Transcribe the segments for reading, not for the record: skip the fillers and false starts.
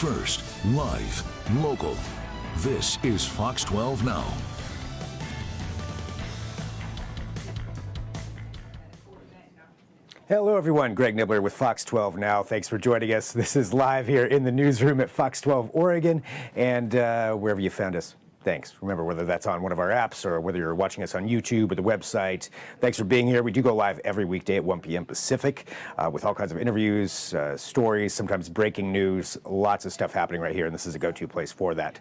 First, live, local. This is Fox 12 Now. Hello, everyone. Greg Nibbler with Fox 12 Now. Thanks for joining us. This is live here in the newsroom at Fox 12 Oregon and wherever you found us. Thanks. Remember, whether that's on one of our apps or whether you're watching us on YouTube or the website, thanks for being here. We do go live every weekday at 1 p.m. Pacific with all kinds of interviews, stories, sometimes breaking news, lots of stuff happening right here, and this is a go-to place for that.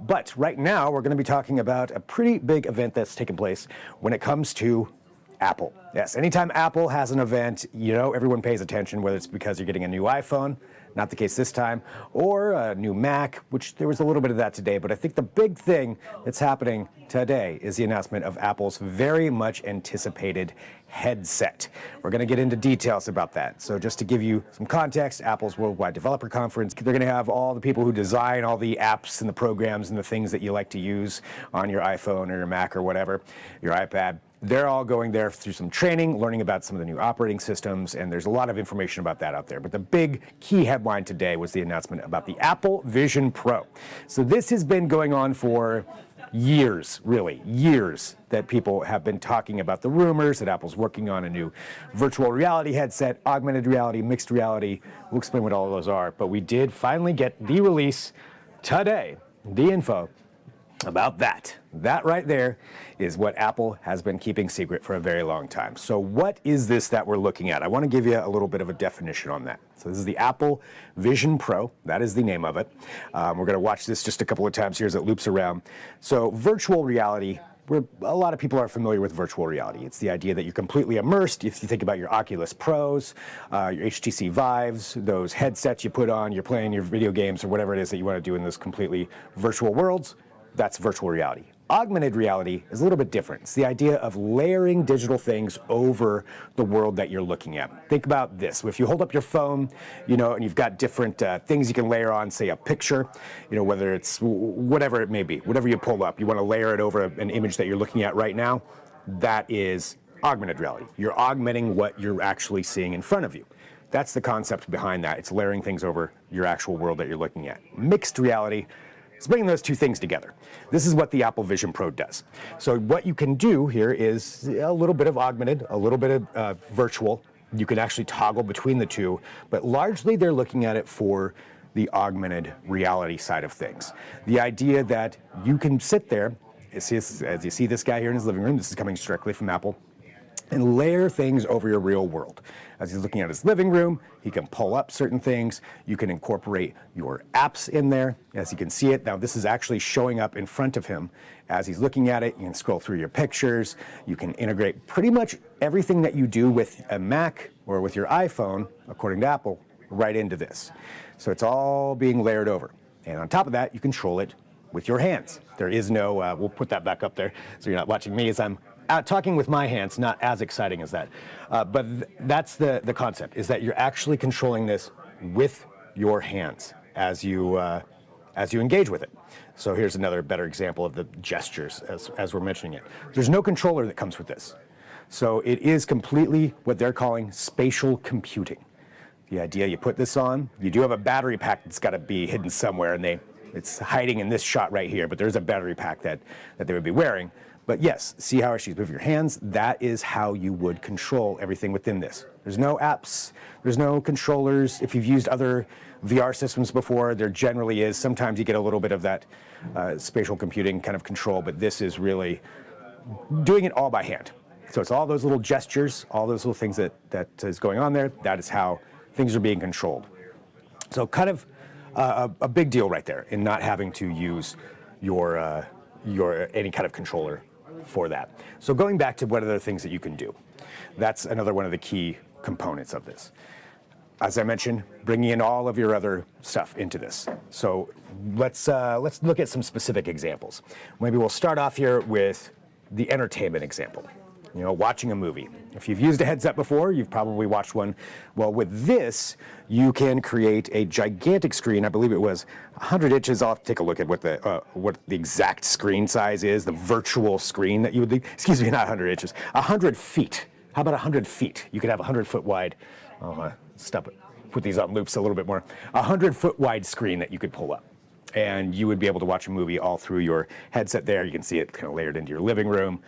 But right now, we're going to be talking about a pretty big event that's taken place when it comes to Apple. Yes, anytime Apple has an event, you know everyone pays attention, whether it's because you're getting a new iPhone, not the case this time, or a new Mac, which there was a little bit of that today, but I think the big thing that's happening today is the announcement of Apple's very much anticipated headset. We're going to get into details about that. So just to give you some context, Apple's Worldwide Developer Conference, they're going to have all the people who design all the apps and the programs and the things that you like to use on your iPhone or your Mac or whatever, your iPad. They're all going there through some training, learning about some of the new operating systems, and there's a lot of information about that out there. But the big key headline today was the announcement about the Apple Vision Pro. So this has been going on for years, really, years, that people have been talking about the rumors that Apple's working on a new virtual reality headset, augmented reality, mixed reality. We'll explain what all of those are. But we did finally get the release today, the info about that. That right there is what Apple has been keeping secret for a very long time. So what is this that we're looking at? I want to give you a little bit of a definition on that. So this is the Apple Vision Pro. That is the name of it. We're going to watch this just a couple of times here as it loops around. So virtual reality, a lot of people are familiar with virtual reality. It's the idea that you're completely immersed. If you think about your Oculus Pros, your HTC Vives, those headsets you put on, you're playing your video games or whatever it is that you want to do in those completely virtual worlds. That's virtual reality. Augmented reality is a little bit different. It's the idea of layering digital things over the world that you're looking at. Think about this. If you hold up your phone, and you've got different things you can layer on, say a picture, whether it's whatever it may be, whatever you pull up, you want to layer it over an image that you're looking at right now, that is augmented reality. You're augmenting what you're actually seeing in front of you. That's the concept behind that. It's layering things over your actual world that you're looking at. Mixed reality, it's bringing those two things together. This is what the Apple Vision Pro does. So what you can do here is a little bit of augmented, a little bit of virtual. You can actually toggle between the two, but largely they're looking at it for the augmented reality side of things. The idea that you can sit there, as you see this guy here in his living room, this is coming directly from Apple, and layer things over your real world. As he's looking at his living room, he can pull up certain things. You can incorporate your apps in there. As you can see it, now this is actually showing up in front of him. As he's looking at it, you can scroll through your pictures. You can integrate pretty much everything that you do with a Mac or with your iPhone, according to Apple, right into this. So it's all being layered over. And on top of that, you control it with your hands. There is no, we'll put that back up there so you're not watching me as I'm talking with my hands, not as exciting as that. But that's the concept, is that you're actually controlling this with your hands as you engage with it. So here's another better example of the gestures as we're mentioning it. There's no controller that comes with this. So it is completely what they're calling spatial computing. The idea, you put this on, you do have a battery pack that's got to be hidden somewhere, and it's hiding in this shot right here, but there's a battery pack that they would be wearing. But yes, see how she's moving your hands? That is how you would control everything within this. There's no apps, there's no controllers. If you've used other VR systems before, there generally is. Sometimes you get a little bit of that spatial computing kind of control, but this is really doing it all by hand. So it's all those little gestures, all those little things that is going on there. That is how things are being controlled. So kind of a big deal right there in not having to use your any kind of controller for that. So going back to what other things that you can do, that's another one of the key components of this. As I mentioned, bringing in all of your other stuff into this. So let's look at some specific examples. Maybe we'll start off here with the entertainment example. Watching a movie. If you've used a headset before, you've probably watched one. Well, with this, you can create a gigantic screen. I believe it was 100 inches. I'll have to take a look at what the exact screen size is, the virtual screen that you would, excuse me, not 100 inches, 100 feet. How about 100 feet? You could have 100-foot wide. Oh, stop it. put these on loops a little bit more. 100-foot wide screen that you could pull up. And you would be able to watch a movie all through your headset there. You can see it kind of layered into your living room.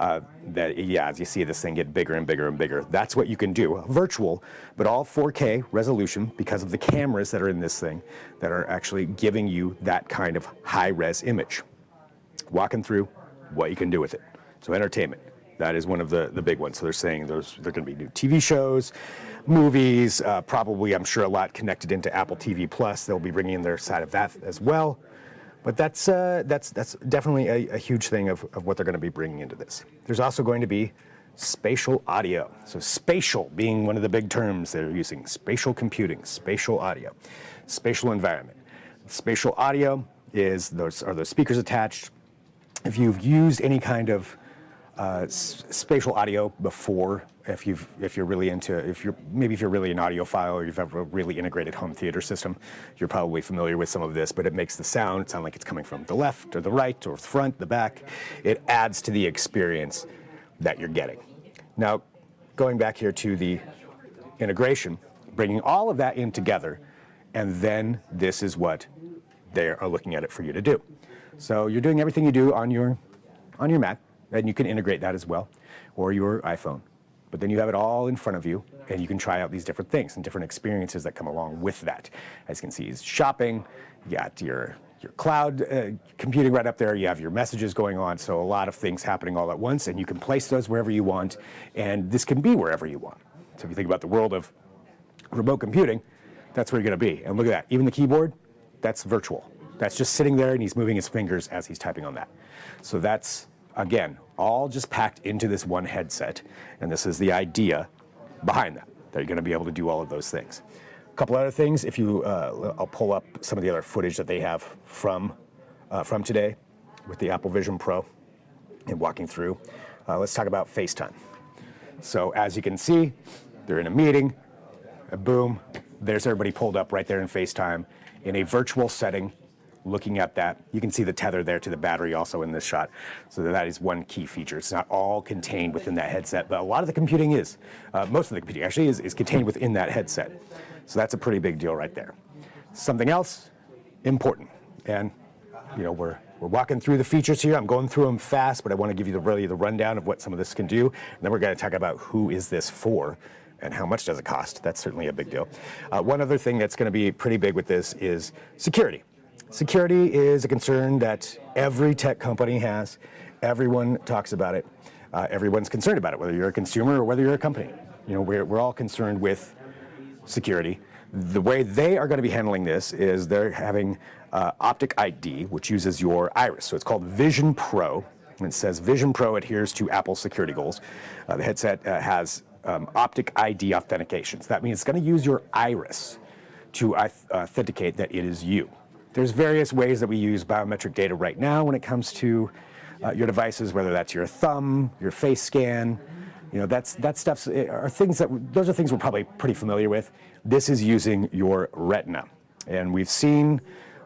As you see this thing get bigger and bigger and bigger, that's what you can do. Virtual, but all 4K resolution because of the cameras that are in this thing that are actually giving you that kind of high-res image. Walking through what you can do with it. So entertainment, that is one of the big ones. So they're saying there are going to be new TV shows, movies, probably, I'm sure, a lot connected into Apple TV Plus. They'll be bringing in their side of that as well. But that's definitely a huge thing of what they're going to be bringing into this. There's also going to be spatial audio. So spatial being one of the big terms they're using. Spatial computing, spatial audio, spatial environment. Spatial audio are those speakers attached. If you've used any kind of spatial audio before, if you're really an audiophile or you've ever a really integrated home theater system, you're probably familiar with some of this, but it makes the sound sound like it's coming from the left or the right or the front, the back. It adds to the experience that you're getting. Now, going back here to the integration, bringing all of that in together, and then this is what they are looking at it for you to do. So you're doing everything you do on your Mac, and you can integrate that as well, or your iPhone. But then you have it all in front of you, and you can try out these different things and different experiences that come along with that. As you can see, is shopping, you got your cloud computing right up there, you have your messages going on, so a lot of things happening all at once, and you can place those wherever you want, and this can be wherever you want. So if you think about the world of remote computing, that's where you're going to be. And look at that, even the keyboard, that's virtual. That's just sitting there, and he's moving his fingers as he's typing on that. So that's, again, all just packed into this one headset, and this is the idea behind that you're going to be able to do all of those things. A couple other things, if you, I'll pull up some of the other footage that they have from today with the Apple Vision Pro and walking through. Let's talk about FaceTime. So as you can see, they're in a meeting, boom, there's everybody pulled up right there in FaceTime in a virtual setting. Looking at that, you can see the tether there to the battery also in this shot. So that is one key feature. It's not all contained within that headset, but a lot of the computing is. Most of the computing actually is contained within that headset. So that's a pretty big deal right there. Something else important, and we're walking through the features here. I'm going through them fast, but I want to give you the rundown of what some of this can do. And then we're going to talk about who is this for and how much does it cost. That's certainly a big deal. One other thing that's going to be pretty big with this is security. Security is a concern that every tech company has. Everyone talks about it. Everyone's concerned about it, whether you're a consumer or whether you're a company. We're all concerned with security. The way they are going to be handling this is they're having Optic ID, which uses your iris. So it's called Vision Pro, and it says Vision Pro adheres to Apple's security goals. The headset has Optic ID authentication. So that means it's going to use your iris to authenticate that it is you. There's various ways that we use biometric data right now when it comes to your devices, whether that's your thumb, your face scan. Those are things we're probably pretty familiar with. This is using your retina, and we've seen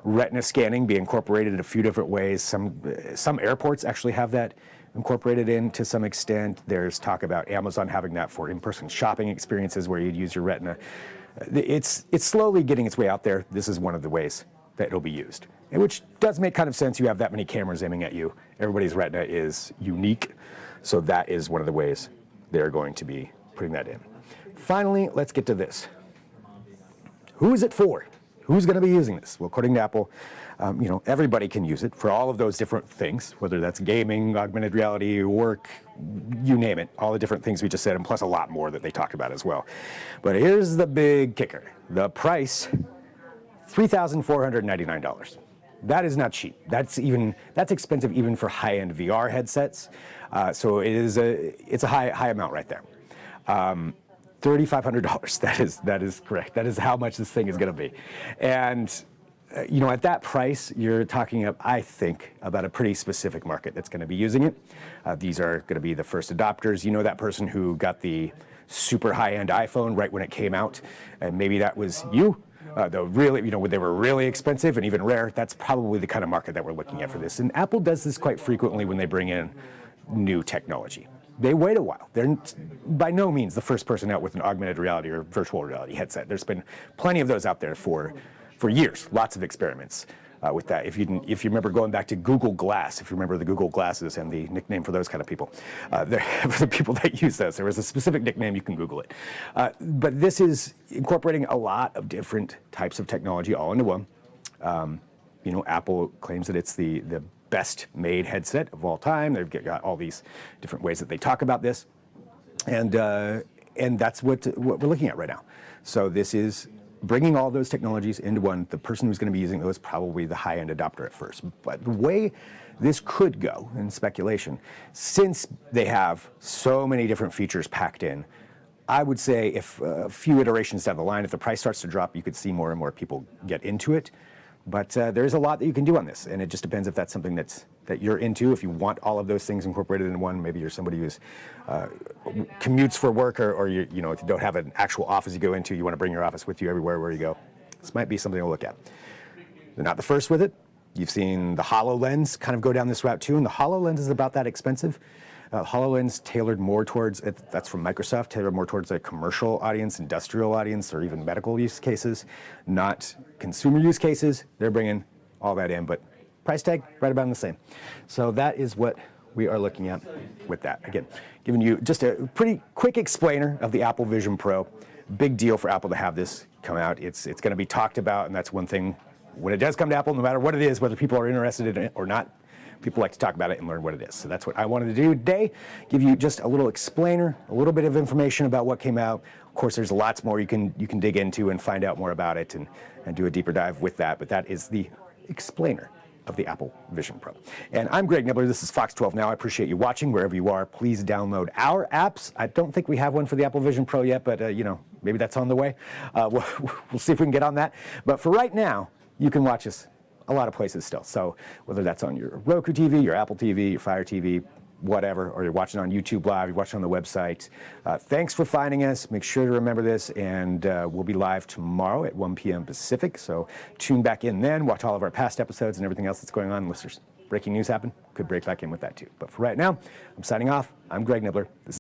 retina scanning be incorporated in a few different ways. Some airports actually have that incorporated in to some extent. There's talk about Amazon having that for in-person shopping experiences where you'd use your retina. It's slowly getting its way out there. This is one of the ways that it'll be used, and which does make kind of sense. You have that many cameras aiming at you. Everybody's retina is unique, so that is one of the ways they're going to be putting that in. Finally, let's get to this. Who is it for? Who's going to be using this? Well, according to Apple, everybody can use it for all of those different things, whether that's gaming, augmented reality, work, you name it, all the different things we just said, and plus a lot more that they talk about as well. But here's the big kicker. The price, $3,499. That is not cheap. That's expensive even for high-end VR headsets. So it's a high amount right there. $3,500. That is correct. That is how much this thing is going to be. And at that price, you're talking I think about a pretty specific market that's going to be using it. These are going to be the first adopters. That person who got the super high-end iPhone right when it came out, and maybe that was you. When they were really expensive and even rare, that's probably the kind of market that we're looking at for this. And Apple does this quite frequently when they bring in new technology. they wait a while. They're by no means the first person out with an augmented reality or virtual reality headset. There's been plenty of those out there for years, lots of experiments with that. If you remember going back to Google Glass, if you remember the Google Glasses and the nickname for those kind of people, for the people that use those, there was a specific nickname, you can Google it. But this is incorporating a lot of different types of technology all into one. Apple claims that it's the best made headset of all time. They've got all these different ways that they talk about this. And that's what we're looking at right now. So this is bringing all those technologies into one. The person who's going to be using those is probably the high-end adopter at first. But the way this could go, in speculation, since they have so many different features packed in, I would say if a few iterations down the line, if the price starts to drop, you could see more and more people get into it. But there's a lot that you can do on this, and it just depends if that's something that you're into. If you want all of those things incorporated in one, maybe you're somebody who's commutes for work, or you don't have an actual office you go into. You want to bring your office with you everywhere where you go. This might be something to look at. They're not the first with it. You've seen the HoloLens kind of go down this route too, and the HoloLens is about that expensive. HoloLens tailored more towards, that's from Microsoft, tailored more towards a commercial audience, industrial audience, or even medical use cases, not consumer use cases. They're bringing all that in, but price tag, right about the same. So that is what we are looking at with that. Again, giving you just a pretty quick explainer of the Apple Vision Pro. Big deal for Apple to have this come out. It's going to be talked about, and that's one thing. When it does come to Apple, no matter what it is, whether people are interested in it or not, people like to talk about it and learn what it is. So that's what I wanted to do today, give you just a little explainer, a little bit of information about what came out. Of course, there's lots more you can dig into and find out more about it and do a deeper dive with that, but that is the explainer of the Apple Vision Pro. And I'm Greg Nibbler. This is Fox 12 Now. I appreciate you watching wherever you are. Please download our apps. I don't think we have one for the Apple Vision Pro yet, but maybe that's on the way. We'll see if we can get on that. But for right now, you can watch us a lot of places still. So whether that's on your Roku TV, your Apple TV, your Fire TV, whatever, or you're watching on YouTube Live, you're watching on the website. Thanks for finding us. Make sure to remember this, and we'll be live tomorrow at 1 p.m. Pacific. So tune back in then, watch all of our past episodes and everything else that's going on. Listeners, breaking news happened, could break back in with that too. But for right now, I'm signing off. I'm Greg Nibbler. This